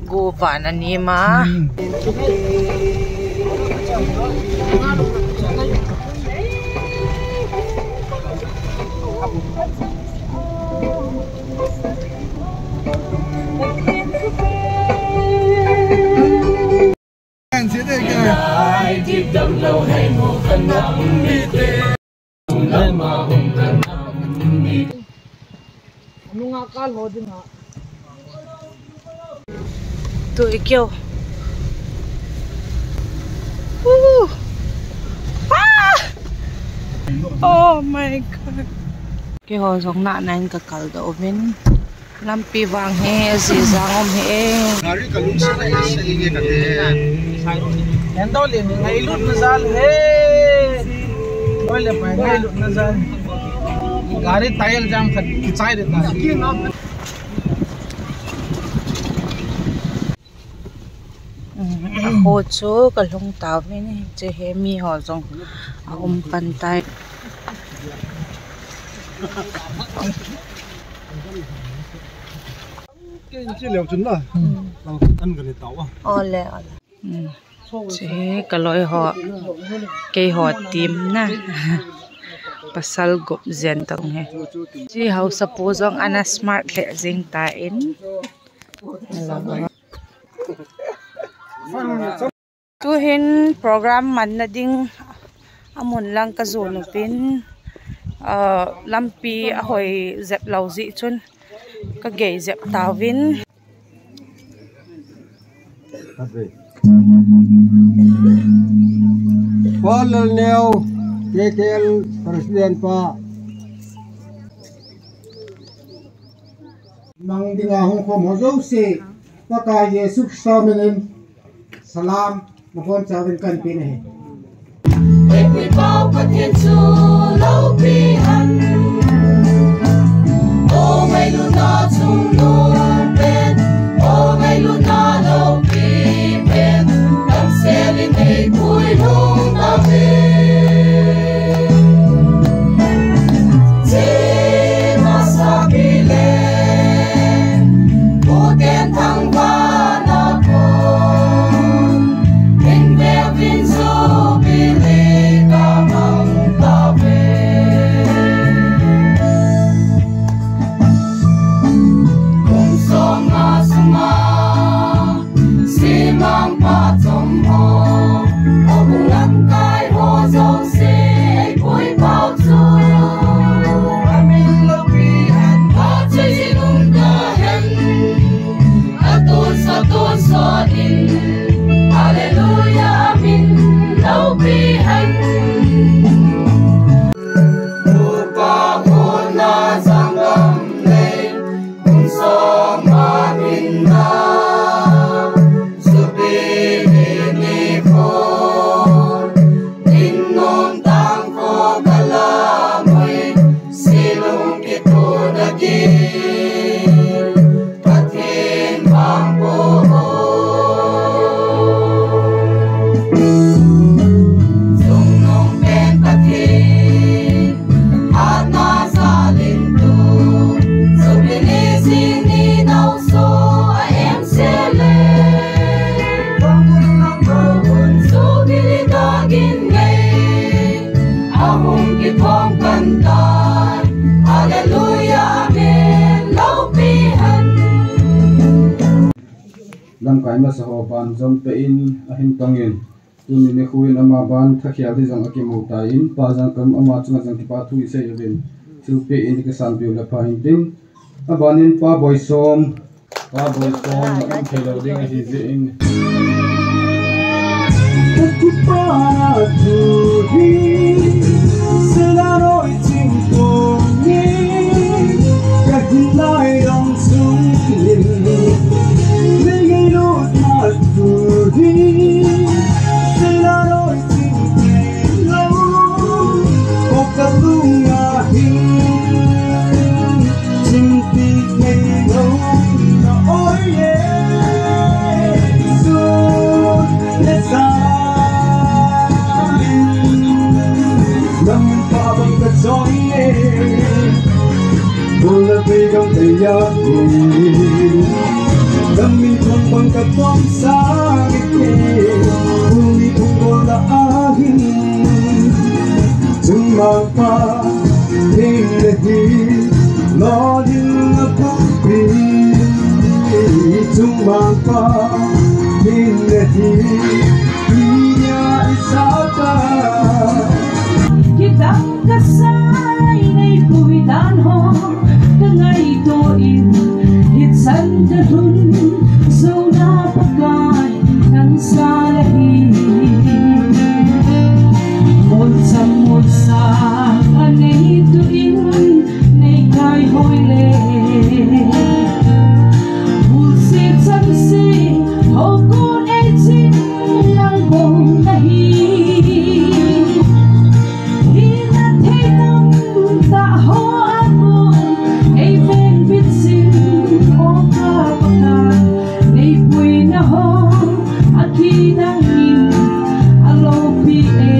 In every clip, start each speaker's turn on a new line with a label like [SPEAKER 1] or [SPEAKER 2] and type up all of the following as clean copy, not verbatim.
[SPEAKER 1] Go van ani ma tụi kêu oh my god cái hồ giống nạn này cả cả đầu bên làm pi vàng he gì ra om he
[SPEAKER 2] em đâu liền ngay lúc nó ra he nói là phải ngay lúc nó ra gari tayal jam thật sai được là
[SPEAKER 1] hồ chú cả lông tàu với này chơi he mi họ giống ông bàn tay
[SPEAKER 3] cái liều trứng à ăn cái này tàu à
[SPEAKER 1] ole chế cả loại họ cây họ tím na pasal gop zen tong he ji how suppose ang ana smart le jing ta in tu hin program man na ding amun lang ka zone pin lampi ahoi zep lauzi chun ka ge zep tawin
[SPEAKER 3] Paul Neo KKL Presiden Pak Mang dinga hong ko mozo se paka Yesus Samenin salam mapon chawin kan pine
[SPEAKER 4] we bow but into low behind oh my luna tung no bed oh my luna low bed I'm sailing a boy home away
[SPEAKER 3] lam kai ma sa ho ban jom pe in a hin tangin tuni ne khuin ama ban thakhial ti jang akemu ta in pa jang kam ama chunga jang ti pa thui sei rin chu pe in ka san biu la pa in tin a banin pa boy som ba bol kon an khelo ding hi je in
[SPEAKER 5] Đam mình không bằng cả con xa kề, vui không có là ahin, chung mà pa thêm lệ lo din na kupi, chung mà pa thêm lệ dunia isaka.
[SPEAKER 6] Kita kasay ngay vui đan ho, ngay tôi hít sân ta hun dâu na pakai nang sa lahi một sa anei tu in nei kai hoi le bul se chan se ho con e chin nang bong lahi hi na the nam ta ho aku ei ven vit sin o ka paka nei pui na ho aki dang in alo pi e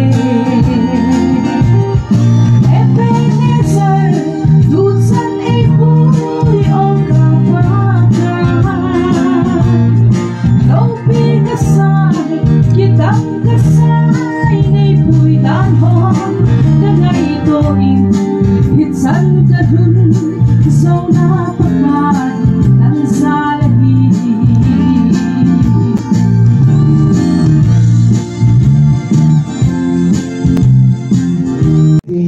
[SPEAKER 6] Ebenezer dusan ei pui o ka paka lo pi kasai kitang kasai nei pui dan ho kangai to in hitsan ka hun so na pakai nang sa lahi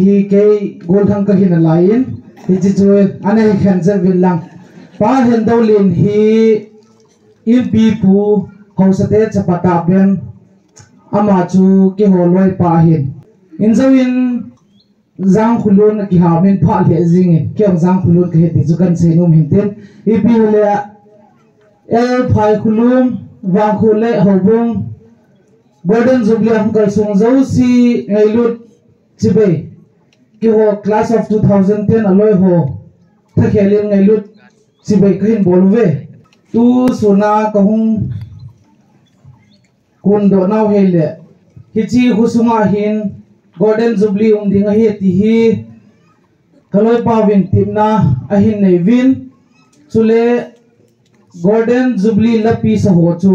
[SPEAKER 5] hi ke gol thang ka hin lain hi chi chu anei khan je vil lang pa hen do lin hi in pi pu hausate chapata ben ama chu ke ho loi pa hin in zawin zang khulun ki ha min pha le jing ke zang khulun ke ti chu kan se nom hin ten i pi le el phai khulum wang khule hobung golden jubilee am kal sung zo si ngai lut chibe ki ho class of 2010 aloi ho thakhelin ngai lut chibe khin bolwe tu suna kahung kun do naw hele hichi husunga hin golden jubilee ding hi ti hi kaloi pawin timna ahin nei win chule golden jubilee lapi sa ho chu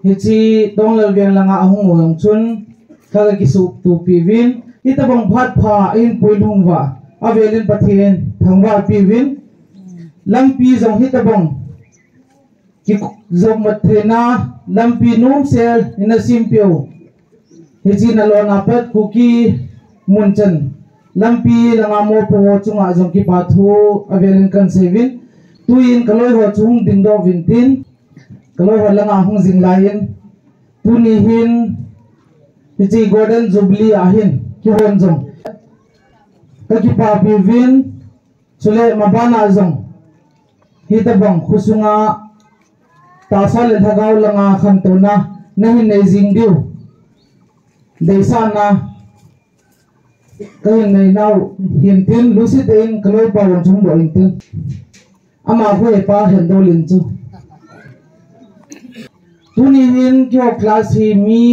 [SPEAKER 5] hichi donglal ven langa ahung ong chun kaga ki sup tu pi win itabang phat pha in puilung wa avelin pathen thangwa pi win lampi jong hitabang ki zom mathena lampi num sel ina simpio hichi na lo na pat kuki munchan lampi langa mo po chunga jong ki pathu avelin kan sevin tuin kaloi ho chung ding do vintin kaloi ho langa hung jing lain tuni hin hichi golden jubilee ahin ki hon jong ka ki pa pi vin chule mabana jong hitabang khusunga ta sal thagaw langa khan to na nahin nei jing diu deisa na kahin nei naw hintin lusit in kaloi pa won chung do intin ama hoi pa hen do lin chu tuni hin kyo class hi mi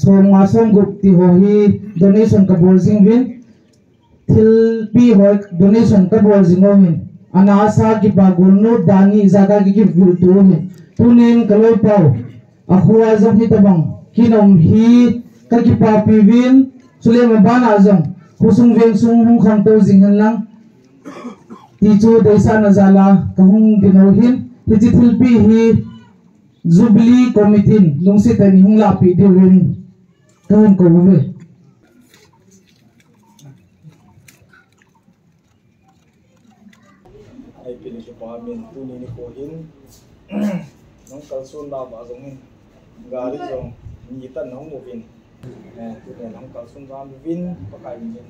[SPEAKER 5] som som gup ti ho hi donation ka bol sing win thil pi ho donation ka bol sing ho hin anasa ki pa gulno dani zaga ki vil tu hin tunin kaloi pau akhwa jong hi tabang kinom hi ka ki pa pi win chule ma bana jong khusung ven sung hung kham to jing han lang ti chu deisa na zala ka hung dino hin hi chi thil pi hi jubilee committee lungsi tan hung la pi de win kan ko ve
[SPEAKER 3] I finish
[SPEAKER 2] min tu ni ko hin nong kalsun ba ba zong hin gari zong ni tan nong mo vin tu ne nong kalsun ba mi vin pa kai min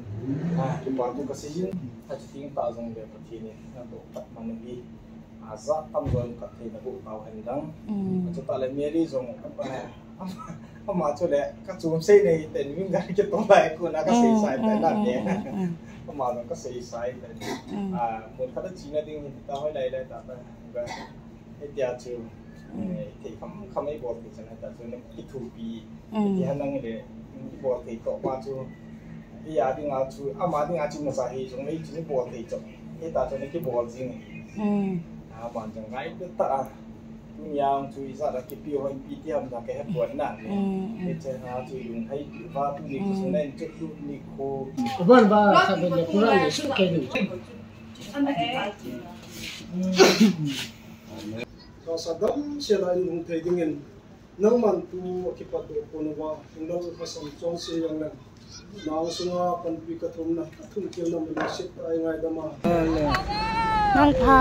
[SPEAKER 2] tu pa tu ka si hin ta ting ta zong le pa thi ni na to pat man ni za tam zon ka thi na bu tao han dang chu ta le meri zong pa na ma chu le ka chum sei nei ten wing gari ke to lai ko na ka sei sai ta na ne mà nó có xây sai muốn phát triển là tiếng ta hỏi đây đây ta và cái nhà trường thì không mấy bộ thì cho nên ta cho nên cái thủ bị thì hắn đang để bộ thì có qua cho cái nhà tiếng Anh chú mà tiếng Anh chú nó sai trong ấy chỉ bộ thì chọn cái ta cho nên cái bộ gì này bạn chẳng ngay cái ta nhà chú ý ra là cái biểu hình bị tiêm là cái hết buồn nản này cái cha chú dùng hay và tu niệm cho nên chút tu niệm cô
[SPEAKER 7] vâng và sao bây giờ cũng là sự kiện được
[SPEAKER 8] so sadam se la lung thei dingin nangman tu ki pat do konowa nang khasam chong se yang nan naw sunga kan pi ka thum na thum kil na mi sit ai ngai dama
[SPEAKER 1] nong pha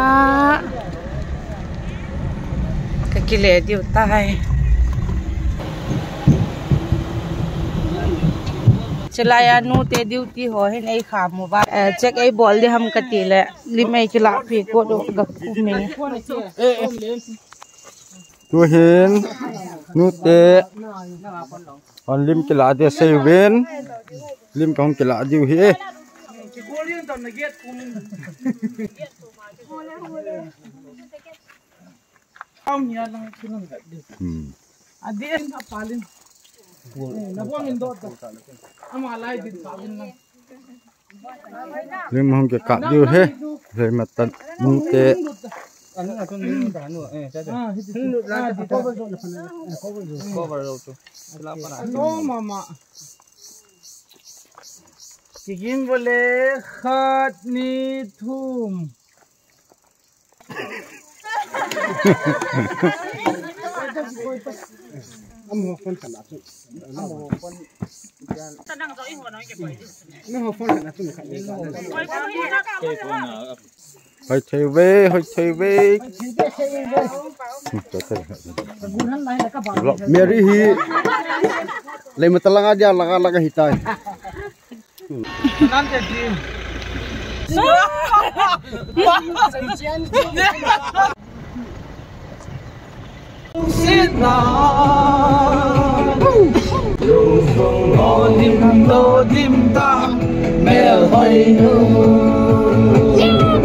[SPEAKER 1] cái kia lệ điều tai चलाय नु ते ड्यूटी हो है नहीं खा mobile check ए बॉल दे हम कती ले लिमै के ला फे को दो गप में
[SPEAKER 3] tu hin nu te on lim ke la de se ven lim kong ke la diu hi
[SPEAKER 2] ông nhà đang khi nó gật được đi em thắp palin nó quăng in đốt ama lại đi palin năng
[SPEAKER 3] lim hong ke ka diu he le matan nu te
[SPEAKER 2] anh là con đi đàn nữa chắc được ra thì cover rồi là phần cover rồi chú nó mà chỉ kiếm vole khát ni thum
[SPEAKER 8] am ho phone kan atu am ho phone ta đang dõi ho nói cái nó ho phone kan atu kan
[SPEAKER 3] hoi thei ve meri hi le matalanga dia laga hitai
[SPEAKER 2] nan te team Sit down. Lo dim ta mel hoy nu.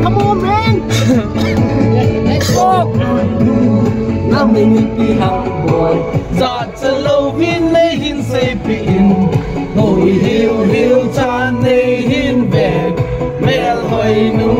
[SPEAKER 2] Come on man. Let's go. Nam mình đi hàng boy. Giọt cho lâu vin lấy hin say pin. Ngồi hiu chan lấy hin về mel hoy nu.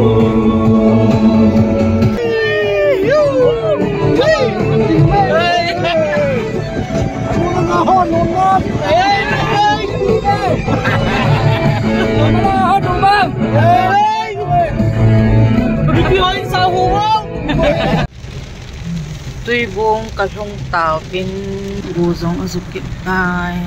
[SPEAKER 1] Tuy buông cả trong tàu bên bù giống ở dục kiện tai